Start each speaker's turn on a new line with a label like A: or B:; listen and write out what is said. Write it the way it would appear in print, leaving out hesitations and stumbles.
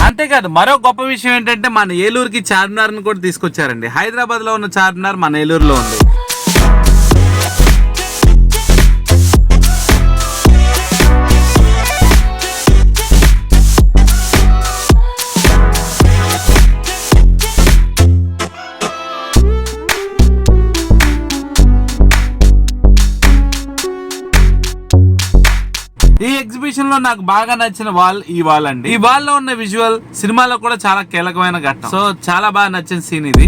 A: అంతేకాదు మరో గొప్ప విషయం ఏంటంటే మన ఏలూరుకి చార్మినార్ ను కూడా తీసుకొచ్చారండి. హైదరాబాద్ లో ఉన్న చార్మినార్ మన ఏలూరులో ఉంది. ఈ ఎగ్జిబిషన్ లో నాకు బాగా నచ్చిన వాల్ ఈ వాల్ అండి. ఈ వాల్ లో ఉన్న విజువల్ సినిమాలో కూడా చాలా కీలకమైన ఘట్టం. సో చాలా బాగా నచ్చిన సీన్ ఇది.